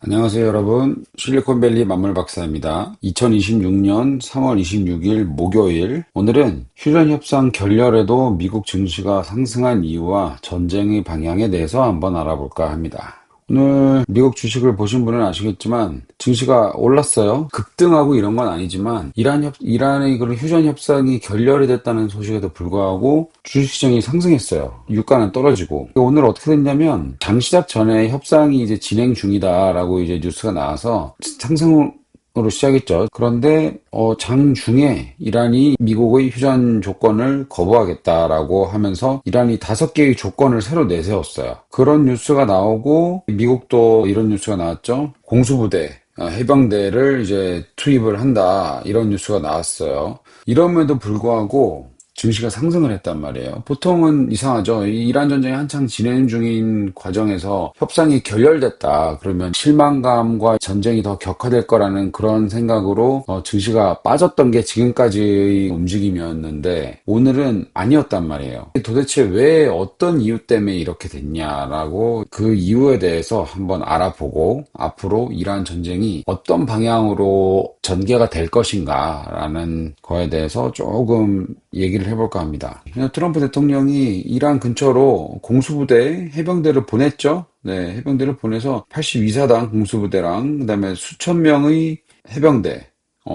안녕하세요, 여러분. 실리콘밸리 만물 박사입니다. 2026년 3월 26일 목요일. 오늘은 휴전 협상 결렬에도 미국 증시가 상승한 이유와 전쟁의 방향에 대해서 한번 알아볼까 합니다. 오늘 미국 주식을 보신 분은 아시겠지만 증시가 올랐어요. 급등하고 이런 건 아니지만 이란의 그런 휴전 협상이 결렬이 됐다는 소식에도 불구하고 주식시장이 상승했어요. 유가는 떨어지고. 오늘 어떻게 됐냐면 장 시작 전에 협상이 이제 진행 중이다라고 이제 뉴스가 나와서 상승 으로 시작했죠. 그런데 장중에 이란이 미국의 휴전 조건을 거부하겠다라고 하면서 이란이 5개의 조건을 새로 내세웠어요. 그런 뉴스가 나오고 미국도 이런 뉴스가 나왔죠. 공수부대 해병대를 이제 투입을 한다, 이런 뉴스가 나왔어요. 이럼에도 불구하고 증시가 상승을 했단 말이에요. 보통은 이상하죠. 이 이란 전쟁이 한창 진행 중인 과정에서 협상이 결렬됐다 그러면 실망감과 전쟁이 더 격화될 거라는 그런 생각으로 증시가 빠졌던 게 지금까지의 움직임이었는데, 오늘은 아니었단 말이에요. 도대체 왜 어떤 이유 때문에 이렇게 됐냐라고 그 이유에 대해서 한번 알아보고 앞으로 이란 전쟁이 어떤 방향으로 전개가 될 것인가라는 거에 대해서 조금 얘기를 해볼까 합니다. 트럼프 대통령이 이란 근처로 공수부대 해병대를 보냈죠. 네, 해병대를 보내서 82사단 공수부대랑 그다음에 수천 명의 해병대,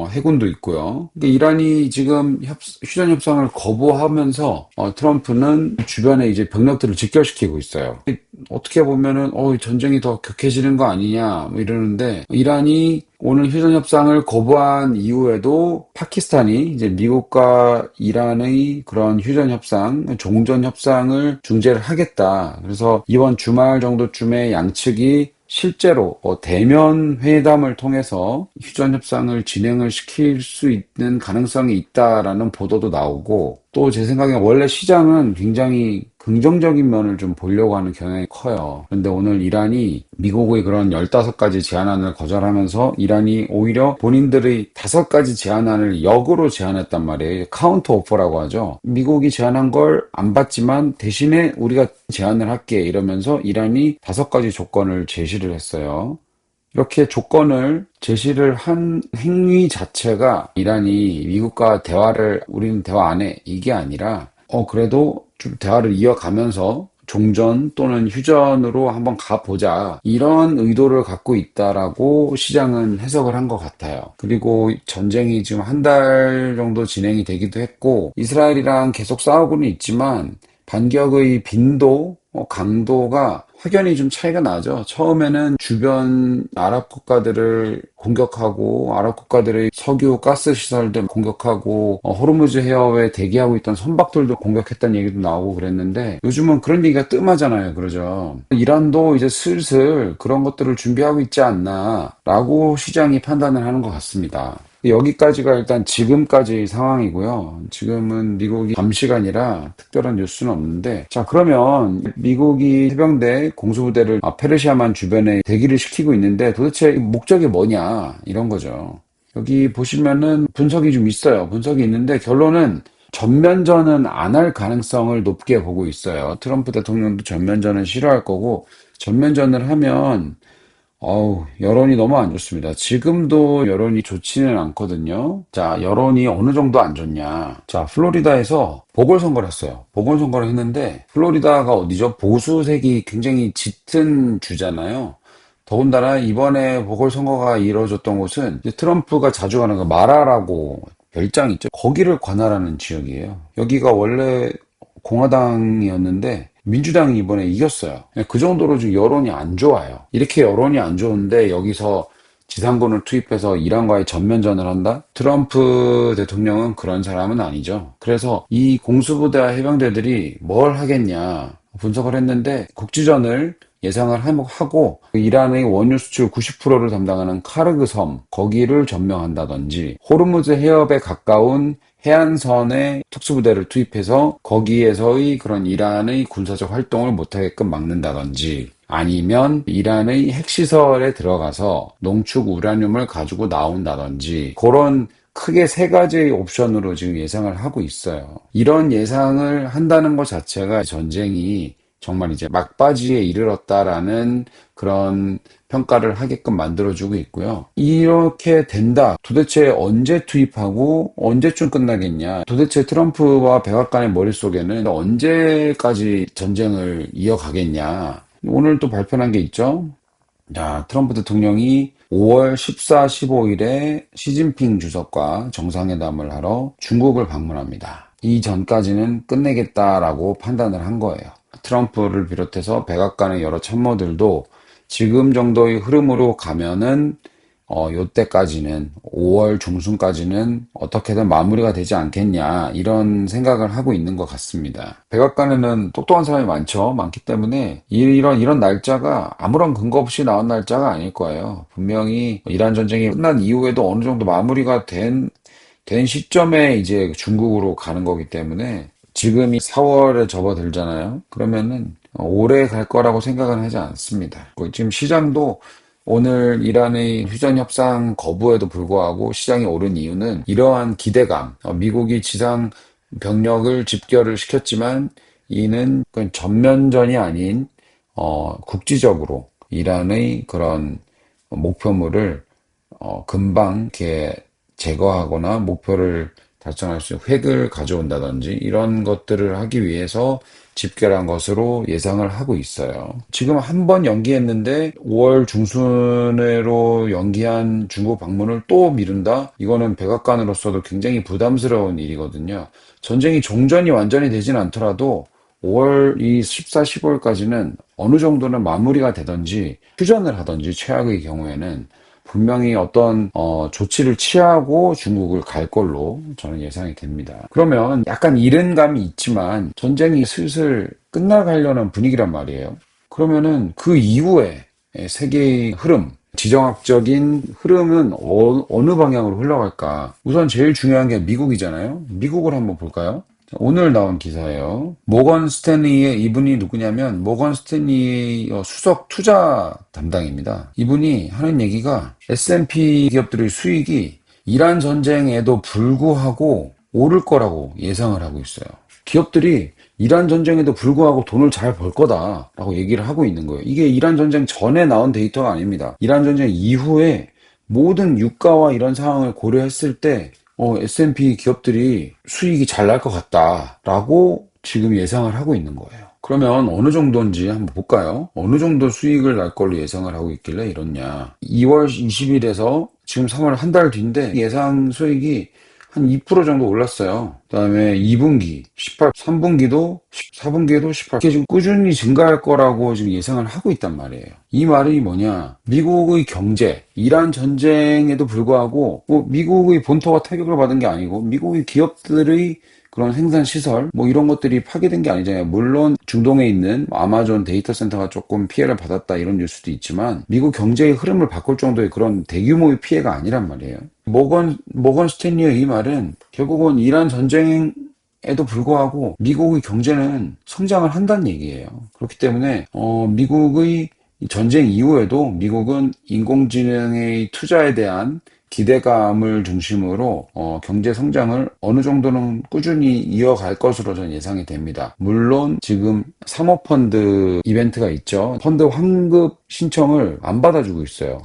해군도 있고요. 근데 이란이 지금 휴전 협상을 거부하면서 트럼프는 주변에 이제 병력들을 직결시키고 있어요. 어떻게 보면은 전쟁이 더 격해지는 거 아니냐 뭐 이러는데, 이란이 오늘 휴전 협상을 거부한 이후에도 파키스탄이 이제 미국과 이란의 그런 휴전 협상, 종전 협상을 중재를 하겠다. 그래서 이번 주말 정도쯤에 양측이 실제로 대면 회담을 통해서 휴전 협상을 진행을 시킬 수 있는 가능성이 있다라는 보도도 나오고, 또 제 생각에 원래 시장은 굉장히 긍정적인 면을 좀 보려고 하는 경향이 커요. 그런데 오늘 이란이 미국의 그런 15가지 제안안을 거절하면서 이란이 오히려 본인들의 5가지 제안안을 역으로 제안했단 말이에요. 카운터 오퍼라고 하죠. 미국이 제안한 걸 안 받지만 대신에 우리가 제안을 할게, 이러면서 이란이 5가지 조건을 제시를 했어요. 이렇게 조건을 제시를 한 행위 자체가 이란이 미국과 우리는 대화 안 해, 이게 아니라 그래도 좀 대화를 이어가면서 종전 또는 휴전으로 한번 가보자, 이런 의도를 갖고 있다라고 시장은 해석을 한 것 같아요. 그리고 전쟁이 지금 한 달 정도 진행이 되기도 했고, 이스라엘이랑 계속 싸우고는 있지만 반격의 빈도, 강도가 확연히 좀 차이가 나죠. 처음에는 주변 아랍 국가들을 공격하고 아랍 국가들의 석유 가스 시설들 공격하고 호르무즈 해협에 대기하고 있던 선박들도 공격했다는 얘기도 나오고 그랬는데, 요즘은 그런 얘기가 뜸하잖아요. 그러죠. 이란도 이제 슬슬 그런 것들을 준비하고 있지 않나 라고 시장이 판단을 하는 것 같습니다. 여기까지가 일단 지금까지의 상황이고요. 지금은 미국이 밤시간이라 특별한 뉴스는 없는데, 자, 그러면 미국이 해병대 공수부대를 페르시아만 주변에 대기를 시키고 있는데 도대체 목적이 뭐냐, 이런 거죠. 여기 보시면은 분석이 좀 있어요. 분석이 있는데 결론은 전면전은 안 할 가능성을 높게 보고 있어요. 트럼프 대통령도 전면전은 싫어할 거고, 전면전을 하면 여론이 너무 안 좋습니다. 지금도 여론이 좋지는 않거든요. 자, 여론이 어느 정도 안 좋냐. 자, 플로리다에서 보궐선거를 했어요. 보궐선거를 했는데, 플로리다가 어디죠? 보수색이 굉장히 짙은 주잖아요. 더군다나 이번에 보궐선거가 이루어졌던 곳은 이제 트럼프가 자주 가는 그 마라라고 별장 있죠. 거기를 관할하는 지역이에요. 여기가 원래 공화당이었는데 민주당이 이번에 이겼어요. 그 정도로 지금 여론이 안 좋아요. 이렇게 여론이 안 좋은데 여기서 지상군을 투입해서 이란과의 전면전을 한다? 트럼프 대통령은 그런 사람은 아니죠. 그래서 이 공수부대와 해병대들이 뭘 하겠냐 분석을 했는데, 국지전을 예상을 하고 이란의 원유 수출 90%를 담당하는 카르그 섬, 거기를 점령한다든지, 호르무즈 해협에 가까운 해안선에 특수부대를 투입해서 거기에서의 그런 이란의 군사적 활동을 못하게끔 막는다든지, 아니면 이란의 핵시설에 들어가서 농축 우라늄을 가지고 나온다든지, 그런 크게 3가지의 옵션으로 지금 예상을 하고 있어요. 이런 예상을 한다는 것 자체가 전쟁이 정말 이제 막바지에 이르렀다라는 그런 평가를 하게끔 만들어주고 있고요. 이렇게 된다. 도대체 언제 투입하고 언제쯤 끝나겠냐. 도대체 트럼프와 백악관의 머릿속에는 언제까지 전쟁을 이어가겠냐. 오늘 또 발표한 게 있죠. 자, 트럼프 대통령이 5월 14, 15일에 시진핑 주석과 정상회담을 하러 중국을 방문합니다. 이 전까지는 끝내겠다라고 판단을 한 거예요. 트럼프를 비롯해서 백악관의 여러 참모들도 지금 정도의 흐름으로 가면은 요때까지는 5월 중순까지는 어떻게든 마무리가 되지 않겠냐 이런 생각을 하고 있는 것 같습니다. 백악관에는 똑똑한 사람이 많기 때문에 이런 날짜가 아무런 근거 없이 나온 날짜가 아닐 거예요. 분명히 이란 전쟁이 끝난 이후에도 어느 정도 마무리가 된 시점에 이제 중국으로 가는 거기 때문에 지금이 4월에 접어들잖아요. 그러면은 오래 갈 거라고 생각은 하지 않습니다. 지금 시장도 오늘 이란의 휴전 협상 거부에도 불구하고 시장이 오른 이유는 이러한 기대감, 미국이 지상 병력을 집결을 시켰지만 이는 전면전이 아닌 국지적으로 이란의 그런 목표물을 금방 이렇게 제거하거나 목표를 달성할 수 있는 획을 가져온다든지 이런 것들을 하기 위해서 집결한 것으로 예상을 하고 있어요. 지금 한 번 연기했는데 5월 중순으로 연기한 중국 방문을 또 미룬다? 이거는 백악관으로서도 굉장히 부담스러운 일이거든요. 전쟁이 종전이 완전히 되진 않더라도 5월 이 14, 15일까지는 어느 정도는 마무리가 되든지 휴전을 하든지 최악의 경우에는 분명히 어떤 조치를 취하고 중국을 갈 걸로 저는 예상이 됩니다. 그러면 약간 이른 감이 있지만 전쟁이 슬슬 끝나가려는 분위기란 말이에요. 그러면은 그 이후에 세계의 흐름, 지정학적인 흐름은 어느 방향으로 흘러갈까? 우선 제일 중요한 게 미국이잖아요. 미국을 한번 볼까요? 오늘 나온 기사예요. 모건 스탠리의 이분이 누구냐면 모건 스탠리 수석 투자 담당입니다. 이분이 하는 얘기가 S&P 기업들의 수익이 이란 전쟁에도 불구하고 오를 거라고 예상을 하고 있어요. 기업들이 이란 전쟁에도 불구하고 돈을 잘 벌 거다라고 얘기를 하고 있는 거예요. 이게 이란 전쟁 전에 나온 데이터가 아닙니다. 이란 전쟁 이후에 모든 유가와 이런 상황을 고려했을 때 S&P 기업들이 수익이 잘 날 것 같다라고 지금 예상을 하고 있는 거예요. 그러면 어느 정도인지 한번 볼까요? 어느 정도 수익을 날 걸로 예상을 하고 있길래 이렇냐. 2월 20일에서 지금 3월 한 달 뒤인데 예상 수익이 한 2% 정도 올랐어요. 그 다음에 2분기 18, 3분기도 4분기에도 18. 이게 지금 꾸준히 증가할 거라고 지금 예상을 하고 있단 말이에요. 이 말이 뭐냐? 미국의 경제, 이란 전쟁에도 불구하고 미국의 본토가 타격을 받은 게 아니고 미국의 기업들의 그런 생산 시설 이런 것들이 파괴된 게 아니잖아요. 물론 중동에 있는 아마존 데이터 센터가 조금 피해를 받았다 이런 뉴스도 있지만 미국 경제의 흐름을 바꿀 정도의 그런 대규모의 피해가 아니란 말이에요. 모건 스탠리의 이 말은 결국은 이란 전쟁에도 불구하고 미국의 경제는 성장을 한다는 얘기예요. 그렇기 때문에 미국의 전쟁 이후에도 미국은 인공지능의 투자에 대한 기대감을 중심으로 경제 성장을 어느 정도는 꾸준히 이어갈 것으로 저는 예상이 됩니다. 물론 지금 사모펀드 이벤트가 있죠. 펀드 환급 신청을 안 받아주고 있어요.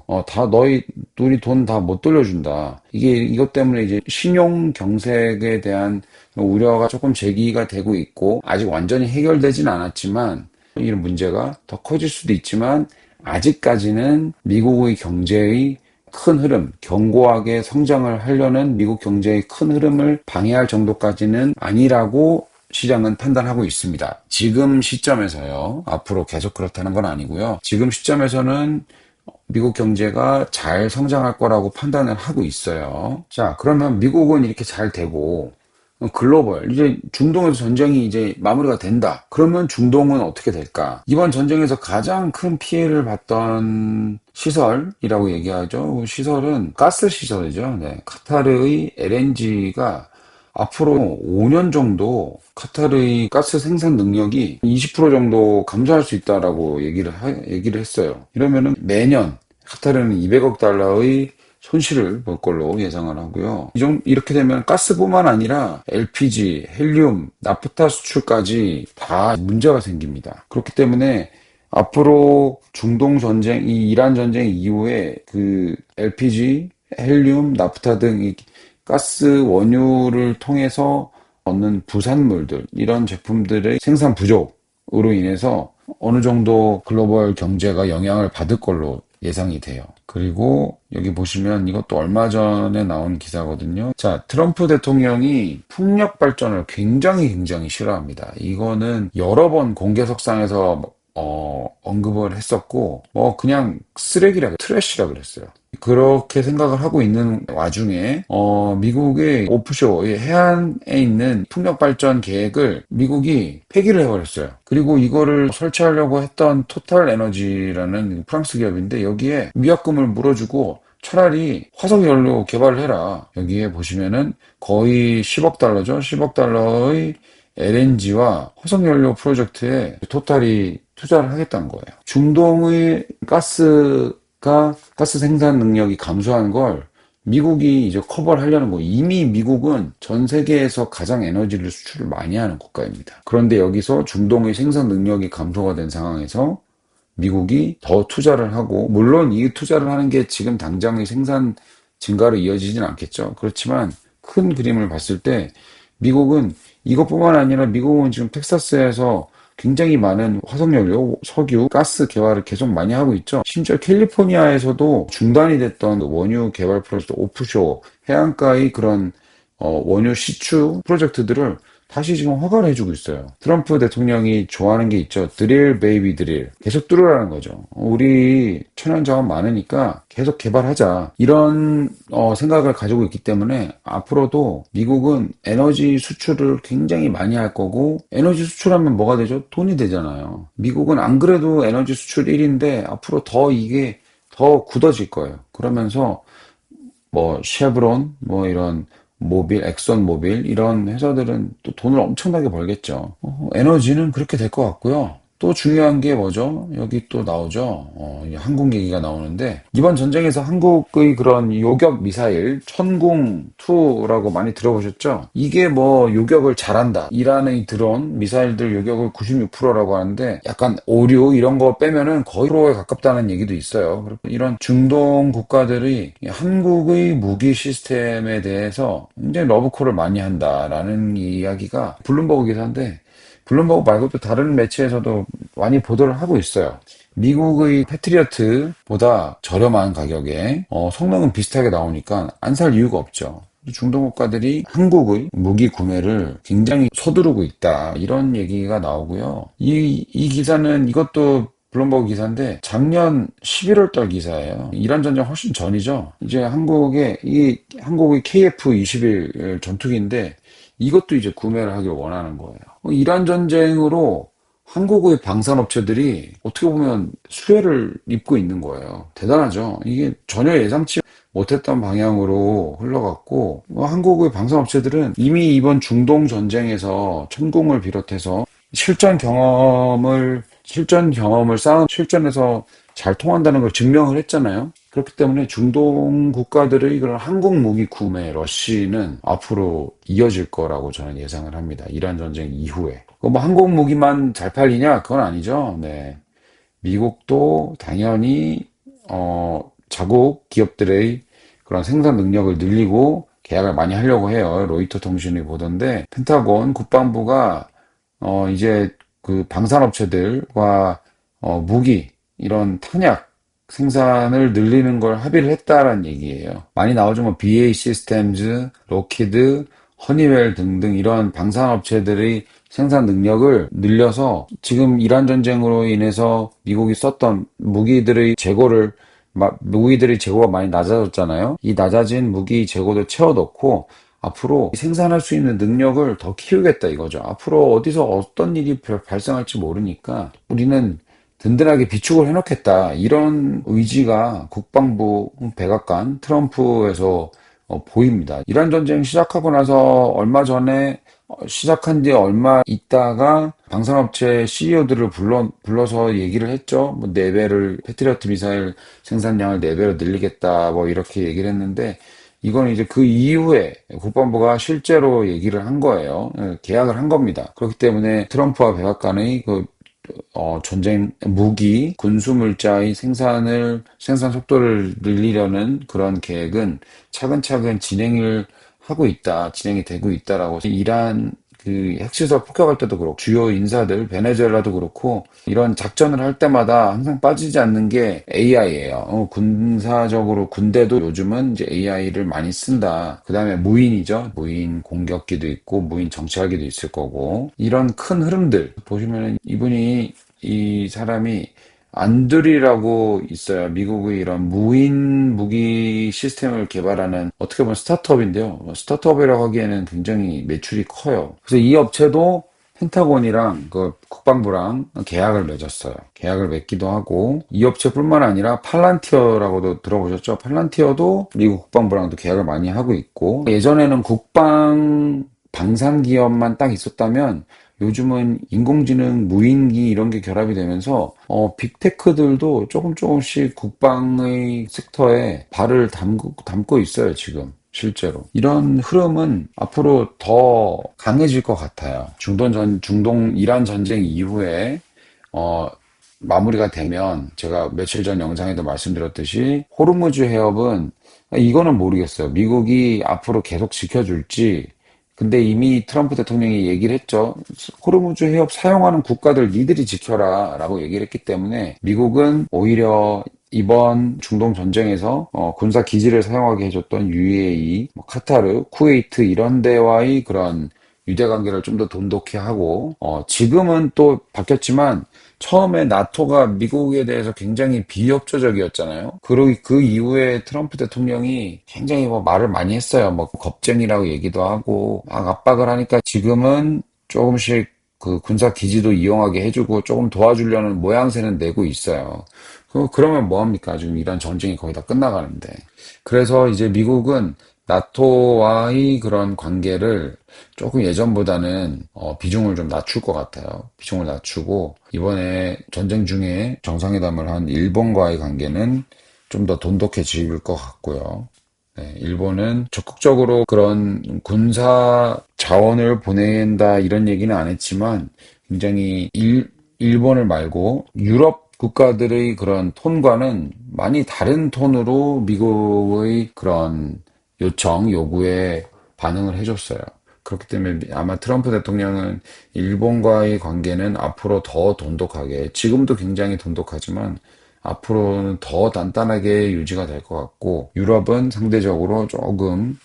우리 돈 다 못 돌려준다. 이것 때문에 이제 신용 경색에 대한 우려가 조금 제기가 되고 있고 아직 완전히 해결되진 않았지만 이런 문제가 더 커질 수도 있지만 아직까지는 미국의 경제의 큰 흐름, 견고하게 성장을 하려는 미국 경제의 큰 흐름을 방해할 정도까지는 아니라고 시장은 판단하고 있습니다. 지금 시점에서요. 앞으로 계속 그렇다는 건 아니고요. 지금 시점에서는 미국 경제가 잘 성장할 거라고 판단을 하고 있어요. 자, 그러면 미국은 이렇게 잘 되고 글로벌, 이제 중동에서 전쟁이 이제 마무리가 된다. 그러면 중동은 어떻게 될까? 이번 전쟁에서 가장 큰 피해를 봤던 시설이라고 얘기하죠. 시설은 가스 시설이죠. 네. 카타르의 LNG가 앞으로 5년 정도 카타르의 가스 생산 능력이 20% 정도 감소할 수 있다라고 얘기를 했어요. 이러면은 매년 카타르는 200억 달러의 손실을 볼 걸로 예상을 하고요. 이렇게 되면 가스뿐만 아니라 LPG, 헬륨, 나프타 수출까지 다 문제가 생깁니다. 그렇기 때문에 앞으로 중동 전쟁, 이 이란 전쟁 이후에 그 LPG, 헬륨, 나프타 등 이 가스 원유를 통해서 얻는 부산물들, 이런 제품들의 생산 부족으로 인해서 어느 정도 글로벌 경제가 영향을 받을 걸로 예상이 돼요. 그리고 여기 보시면 이것도 얼마 전에 나온 기사거든요. 자, 트럼프 대통령이 풍력 발전을 굉장히 싫어합니다. 이거는 여러 번 공개석상에서 언급을 했었고, 그냥 쓰레기라, 트래시라 그랬어요. 그렇게 생각을 하고 있는 와중에, 미국의 오프쇼, 해안에 있는 풍력 발전 계획을 미국이 폐기를 해버렸어요. 그리고 이거를 설치하려고 했던 토탈 에너지라는 프랑스 기업인데, 여기에 위약금을 물어주고, 차라리 화석 연료 개발을 해라. 여기에 보시면은 거의 10억 달러죠. 10억 달러의 LNG와 화석연료 프로젝트에 토탈이 투자를 하겠다는 거예요. 중동의 가스 생산 능력이 감소한 걸 미국이 이제 커버를 하려는 거예요. 이미 미국은 전 세계에서 가장 에너지를 수출을 많이 하는 국가입니다. 그런데 여기서 중동의 생산 능력이 감소가 된 상황에서 미국이 더 투자를 하고, 물론 이 투자를 하는 게 지금 당장의 생산 증가로 이어지진 않겠죠. 그렇지만 큰 그림을 봤을 때 미국은 이것뿐만 아니라 미국은 지금 텍사스에서 굉장히 많은 화석연료, 석유, 가스 개발을 계속 많이 하고 있죠. 심지어 캘리포니아에서도 중단이 됐던 원유 개발 프로젝트 오프쇼, 해안가의 그런 원유 시추 프로젝트들을 다시 지금 허가를 해주고 있어요. 트럼프 대통령이 좋아하는 게 있죠. 드릴 베이비 드릴. 계속 뚫으라는 거죠. 우리 천연자원 많으니까 계속 개발하자. 이런 생각을 가지고 있기 때문에 앞으로도 미국은 에너지 수출을 굉장히 많이 할 거고, 에너지 수출하면 뭐가 되죠? 돈이 되잖아요. 미국은 안 그래도 에너지 수출 1위인데 앞으로 더 이게 더 굳어질 거예요. 그러면서 쉐브론, 이런 모빌, 엑선 모빌, 이런 회사들은 또 돈을 엄청나게 벌겠죠. 에너지는 그렇게 될 것 같고요. 또 중요한 게 뭐죠? 여기 또 나오죠. 한국 얘기가 나오는데, 이번 전쟁에서 한국의 그런 요격 미사일, 천궁2라고 많이 들어보셨죠? 이게 요격을 잘한다. 이란의 드론, 미사일들 요격을 96%라고 하는데, 약간 오류, 이런 거 빼면은 거의 프로에 가깝다는 얘기도 있어요. 이런 중동 국가들이 한국의 무기 시스템에 대해서 굉장히 러브콜을 많이 한다라는 이야기가 블룸버그 기사인데, 블룸버그 말고도 다른 매체에서도 많이 보도를 하고 있어요. 미국의 패트리어트보다 저렴한 가격에 성능은 비슷하게 나오니까 안 살 이유가 없죠. 중동 국가들이 한국의 무기 구매를 굉장히 서두르고 있다, 이런 얘기가 나오고요. 이 기사는, 이것도 블룸버그 기사인데 작년 11월 달 기사예요. 이란 전쟁 훨씬 전이죠. 이제 한국의 KF-21 전투기인데 이것도 이제 구매를 하길 원하는 거예요. 이란 전쟁으로 한국의 방산업체들이 어떻게 보면 수혜를 입고 있는 거예요. 대단하죠. 이게 전혀 예상치 못했던 방향으로 흘러갔고, 한국의 방산업체들은 이미 이번 중동 전쟁에서 천궁을 비롯해서 실전 경험을 쌓은, 실전에서 잘 통한다는 걸 증명을 했잖아요. 그렇기 때문에 중동 국가들의 그런 한국 무기 구매 러시는 앞으로 이어질 거라고 저는 예상을 합니다. 이란 전쟁 이후에. 한국 무기만 잘 팔리냐? 그건 아니죠. 네. 미국도 당연히 자국 기업들의 그런 생산 능력을 늘리고 계약을 많이 하려고 해요. 로이터 통신이 보던데, 펜타곤 국방부가 이제 그 방산업체들과 무기, 이런 탄약 생산을 늘리는 걸 합의를 했다라는 얘기예요. 많이 나오죠. BAE 시스템즈, 로키드, 허니웰 등등 이런 방산업체들의 생산 능력을 늘려서 지금 이란 전쟁으로 인해서 미국이 썼던 무기들의 재고가 많이 낮아졌잖아요. 이 낮아진 무기 재고도 채워 넣고 앞으로 생산할 수 있는 능력을 더 키우겠다, 이거죠. 앞으로 어디서 어떤 일이 발생할지 모르니까 우리는 든든하게 비축을 해놓겠다, 이런 의지가 국방부 백악관 트럼프에서 보입니다. 이란 전쟁 시작하고 나서 시작한 뒤 얼마 있다가 방산업체 CEO들을 불러서 얘기를 했죠. 뭐 4배를, 패트리어트 미사일 생산량을 4배로 늘리겠다, 뭐 이렇게 얘기를 했는데, 이건 이제 그 이후에 국방부가 실제로 얘기를 한 거예요. 계약을 한 겁니다. 그렇기 때문에 트럼프와 백악관의 전쟁 무기, 군수 물자의 생산 속도를 늘리려는 그런 계획은 차근차근 진행이 되고 있다라고 이란 그 핵시설 폭격할 때도 그렇고 주요 인사들 베네수엘라도 그렇고 이런 작전을 할 때마다 항상 빠지지 않는 게 AI예요. 군사적으로 군대도 요즘은 이제 AI를 많이 쓴다. 그다음에 무인이죠. 무인 공격기도 있고 무인 정찰기도 있을 거고 이런 큰 흐름들 보시면은 이 사람이 안드리라고 있어요. 미국의 이런 무인 무기 시스템을 개발하는 어떻게 보면 스타트업인데요. 스타트업이라고 하기에는 굉장히 매출이 커요. 그래서 이 업체도 펜타곤이랑 그 국방부랑 계약을 맺었어요. 계약을 맺기도 하고 이 업체뿐만 아니라 팔란티어라고도 들어보셨죠? 팔란티어도 미국 국방부랑도 계약을 많이 하고 있고 예전에는 국방 방산 기업만 딱 있었다면 요즘은 인공지능, 무인기 이런 게 결합이 되면서 빅테크들도 조금씩 국방의 섹터에 발을 담고 있어요, 지금. 실제로. 이런 흐름은 앞으로 더 강해질 것 같아요. 중동 이란 전쟁 이후에 어, 마무리가 되면 제가 며칠 전 영상에도 말씀드렸듯이 호르무즈 해협은 이거는 모르겠어요. 미국이 앞으로 계속 지켜줄지 근데 이미 트럼프 대통령이 얘기를 했죠. 호르무즈 해협 사용하는 국가들 니들이 지켜라 라고 얘기를 했기 때문에 미국은 오히려 이번 중동 전쟁에서 군사 기지를 사용하게 해줬던 UAE, 카타르, 쿠웨이트 이런 데와의 그런 유대 관계를 좀 더 돈독히 하고 지금은 또 바뀌었지만 처음에 나토가 미국에 대해서 굉장히 비협조적이었잖아요. 그리고 그 이후에 트럼프 대통령이 굉장히 뭐 말을 많이 했어요. 뭐 겁쟁이라고 얘기도 하고 막 압박을 하니까 지금은 조금씩 그 군사 기지도 이용하게 해주고 조금 도와주려는 모양새는 내고 있어요. 그러면 뭐합니까? 지금 이란 전쟁이 거의 다 끝나가는데. 그래서 이제 미국은 나토와의 그런 관계를 조금 예전보다는 비중을 좀 낮출 것 같아요. 비중을 낮추고 이번에 전쟁 중에 정상회담을 한 일본과의 관계는 좀 더 돈독해질 것 같고요. 네, 일본은 적극적으로 그런 군사 자원을 보낸다 이런 얘기는 안 했지만 굉장히 일본을 말고 유럽 국가들의 그런 톤과는 많이 다른 톤으로 미국의 그런 요구에 반응을 해줬어요. 그렇기 때문에 아마 트럼프 대통령은 일본과의 관계는 앞으로 더 돈독하게, 지금도 굉장히 돈독하지만 앞으로는 더 단단하게 유지가 될 것 같고, 유럽은 상대적으로 조금,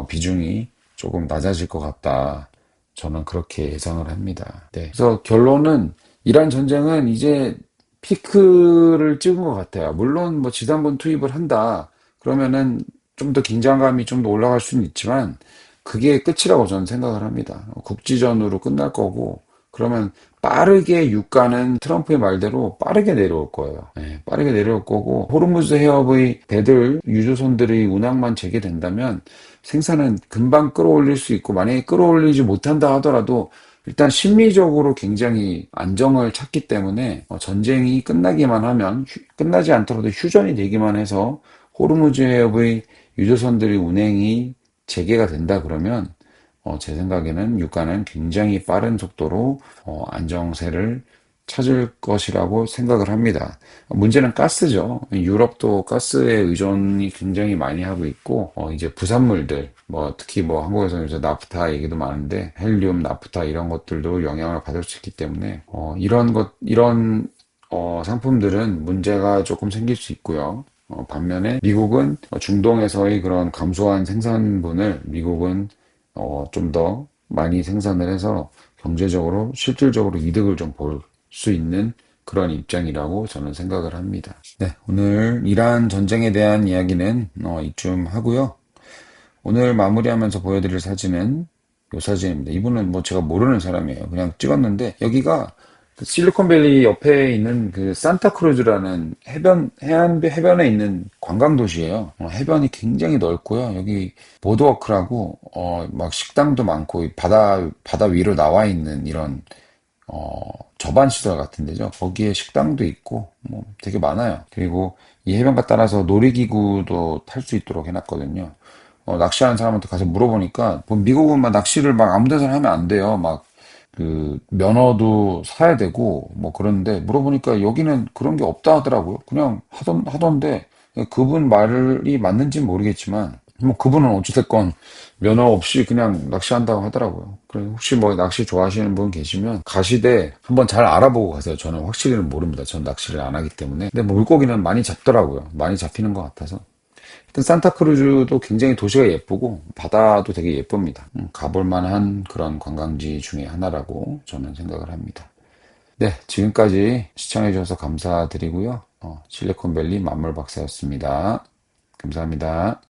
비중이 조금 낮아질 것 같다. 저는 그렇게 예상을 합니다. 네. 그래서 결론은 이란 전쟁은 이제 피크를 찍은 것 같아요. 물론 뭐 지단군 투입을 한다. 그러면은 좀 더 긴장감이 좀 더 올라갈 수는 있지만 그게 끝이라고 저는 생각을 합니다. 국지전으로 끝날 거고 그러면 빠르게 유가는 트럼프의 말대로 빠르게 내려올 거예요. 네, 빠르게 내려올 거고 호르무즈 해협의 배들 유조선들의 운항만 재개된다면 생산은 금방 끌어올릴 수 있고 만약에 끌어올리지 못한다 하더라도 일단 심리적으로 굉장히 안정을 찾기 때문에 전쟁이 끝나기만 하면 끝나지 않더라도 휴전이 되기만 해서 호르무즈 해협의 유조선들의 운행이 재개가 된다 그러면 제 생각에는 유가는 굉장히 빠른 속도로 안정세를 찾을 것이라고 생각을 합니다. 문제는 가스죠. 유럽도 가스에 의존이 굉장히 많이 하고 있고 이제 부산물들 뭐 특히 뭐 한국에서는 요새 나프타 얘기도 많은데 헬륨, 나프타 이런 것들도 영향을 받을 수 있기 때문에 이런 상품들은 문제가 조금 생길 수 있고요. 반면에 미국은 중동에서의 그런 감소한 생산분을 미국은 좀 더 많이 생산을 해서 경제적으로 실질적으로 이득을 좀 볼 수 있는 그런 입장이라고 저는 생각을 합니다. 네, 오늘 이란 전쟁에 대한 이야기는 이쯤 하고요. 오늘 마무리하면서 보여드릴 사진은 이 사진입니다. 이분은 뭐 제가 모르는 사람이에요. 그냥 찍었는데 여기가 그 실리콘밸리 옆에 있는 그 산타크루즈라는 해변에 있는 관광 도시예요. 해변이 굉장히 넓고요. 여기 보드워크라고 막 식당도 많고 바다 위로 나와 있는 이런 저반 시설 같은 데죠. 거기에 식당도 있고, 뭐 되게 많아요. 그리고 이 해변가 따라서 놀이기구도 탈 수 있도록 해놨거든요. 낚시하는 사람한테 가서 물어보니까, 뭐 미국은 막 낚시를 막 아무 데서나 하면 안 돼요. 막 그 면허도 사야 되고 뭐 그런데 물어보니까 여기는 그런 게 없다 하더라고요. 그냥 하던데 그분 말이 맞는지 는 모르겠지만 뭐 그분은 어찌됐건 면허 없이 그냥 낚시한다고 하더라고요. 그래서 혹시 뭐 낚시 좋아하시는 분 계시면 가시되 한번 잘 알아보고 가세요. 저는 확실히는 모릅니다. 전 낚시를 안 하기 때문에. 근데 뭐 물고기는 많이 잡더라고요. 많이 잡히는 것 같아서. 하여튼 산타크루즈도 굉장히 도시가 예쁘고 바다도 되게 예쁩니다. 가볼 만한 그런 관광지 중에 하나라고 저는 생각을 합니다. 네, 지금까지 시청해 주셔서 감사드리고요. 실리콘밸리 만물 박사였습니다. 감사합니다.